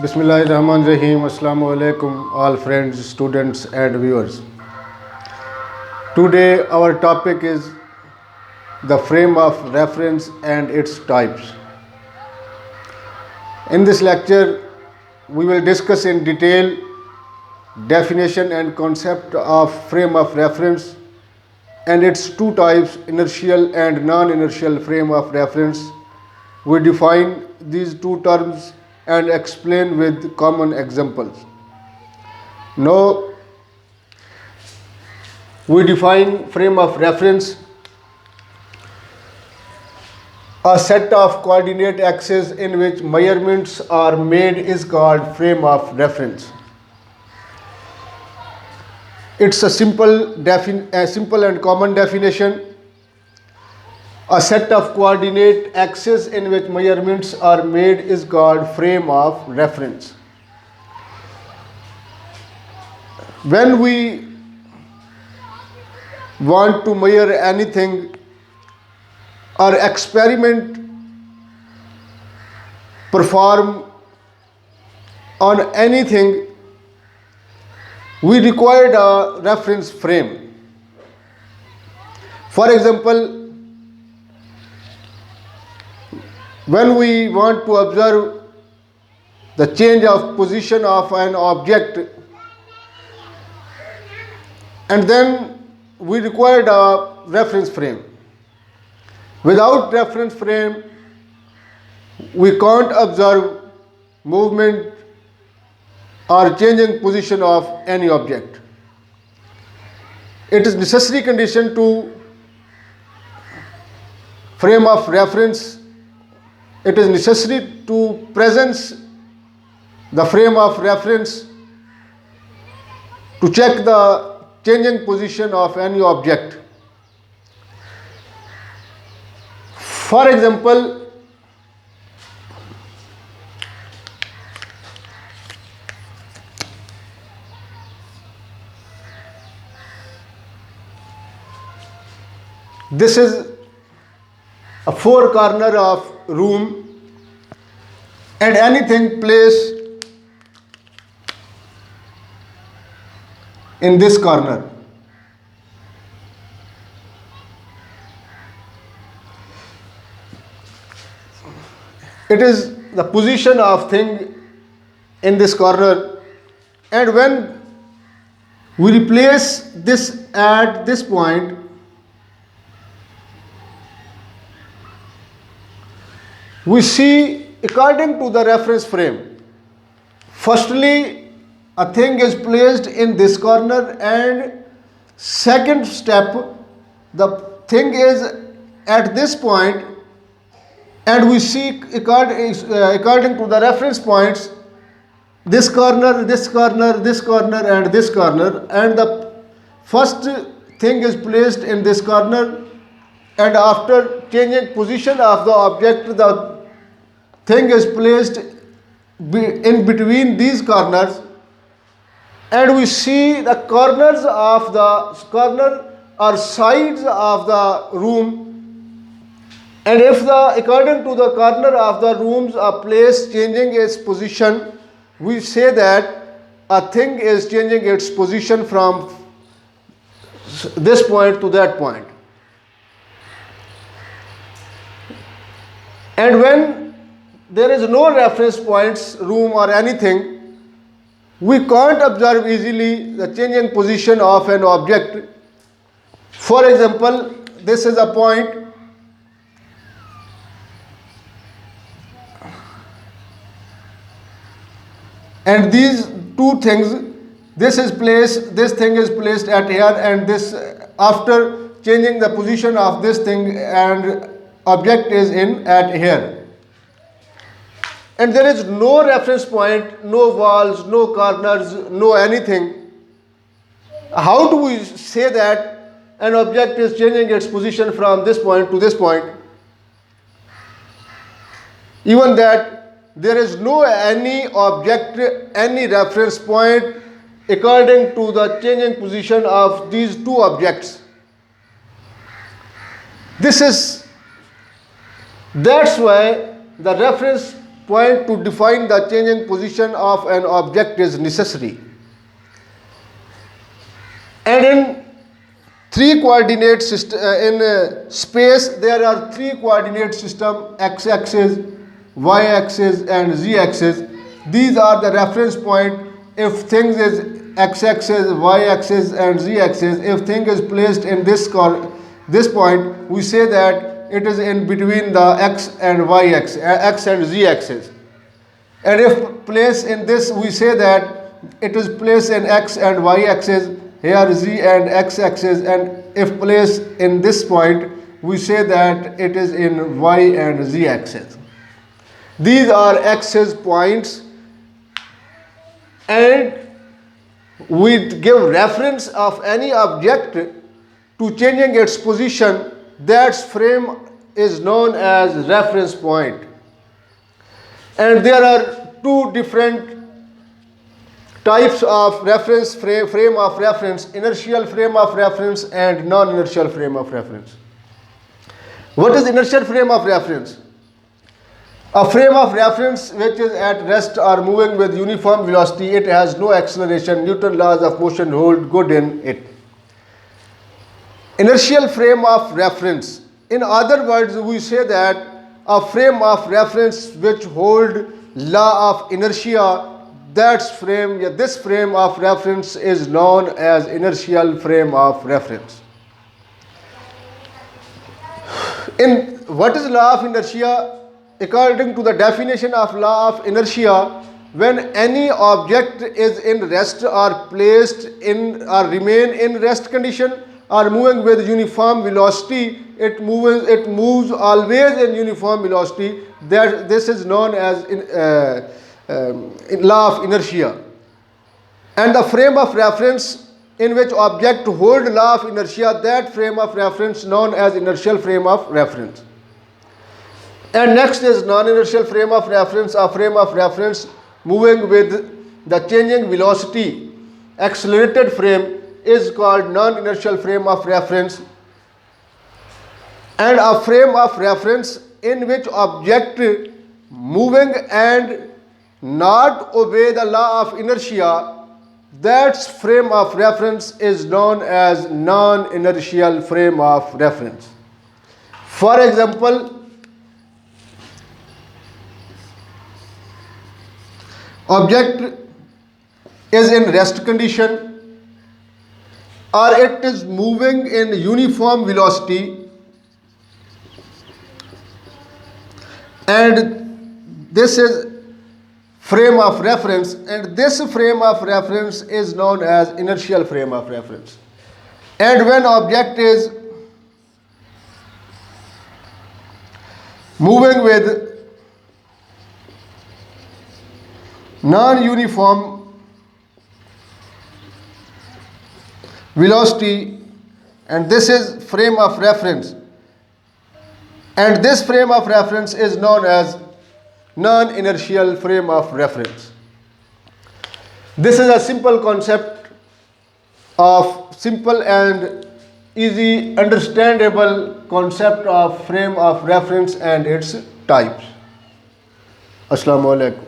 Bismillahirrahmanirrahim. Assalamu alaikum, all friends, students, and viewers. Today, our topic is the frame of reference and its types. In this lecture, we will discuss in detail definition and concept of frame of reference and its two types, inertial and non-inertial frame of reference. We define these two terms and explain with common examples. Now, we define frame of reference. A set of coordinate axes in which measurements are made is called frame of reference. It's a simple and common definition. A set of coordinate axes in which measurements are made is called frame of reference. When we want to measure anything or experiment perform on anything, we required a reference frame. For example, when we want to observe the change of position of an object, and then we required a reference frame. Without reference frame, we can't observe movement or changing position of any object. It is necessary condition to frame of reference. It is necessary to presence the frame of reference to check the changing position of any object. For example, this is a four corner of room and anything placed in this corner. It is the position of thing in this corner, and when we replace this at this point, we see according to the reference frame. Firstly, a thing is placed in this corner, and second step, the thing is at this point, and we see according to the reference points, this corner, this corner, this corner, and this corner, and the first thing is placed in this corner, and after changing position of the object, the thing is placed in between these corners, and we see the corners of the corner or sides of the room, and if according to the corner of the rooms a place changing its position, we say that a thing is changing its position from this point to that point. And when there is no reference points, room or anything, we can't observe easily the changing position of an object. For example, this is a point, and these two things, this thing is placed at here, and this after changing the position of this thing and object is in at here. And there is no reference point, no walls, no corners, no anything. How do we say that an object is changing its position from this point to this point? Even that there is no any object, any reference point according to the changing position of these two objects. That's why the reference point to define the changing position of an object is necessary. And in three coordinate system in space there are three coordinate system: x-axis, y-axis and z-axis. These are the reference point if things is x-axis, y-axis and z-axis. If thing is placed in this point, we say that it is in between the x and y-axis, x and z-axis. And if placed in this, we say that it is placed in x and y-axis, here z and x-axis. And if placed in this point, we say that it is in y and z-axis. These are axis points, and we give reference of any object to changing its position. That frame is known as reference point. And there are two different types of reference frame of reference: inertial frame of reference and non-inertial frame of reference. What is inertial frame of reference? A frame of reference which is at rest or moving with uniform velocity. It has no acceleration. Newton's laws of motion hold good in it. Inertial frame of reference. In other words, we say that a frame of reference which hold law of inertia, this frame of reference is known as inertial frame of reference. In what is law of inertia? According to the definition of law of inertia, when any object is in rest or placed in or remain in rest condition or moving with uniform velocity, it moves always in uniform velocity. This is known as law of inertia. And the frame of reference in which object hold law of inertia, that frame of reference known as inertial frame of reference. And next is non-inertial frame of reference. A frame of reference moving with the changing velocity, accelerated frame, is called non-inertial frame of reference. And a frame of reference in which object moving and not obey the law of inertia, that frame of reference is known as non-inertial frame of reference. For example, object is in rest condition or it is moving in uniform velocity, and this is frame of reference, and this frame of reference is known as inertial frame of reference. And when object is moving with non-uniform velocity, and this is frame of reference, and this frame of reference is known as non-inertial frame of reference. This is a simple concept of simple and easy understandable concept of frame of reference and its types. Assalamu alaikum.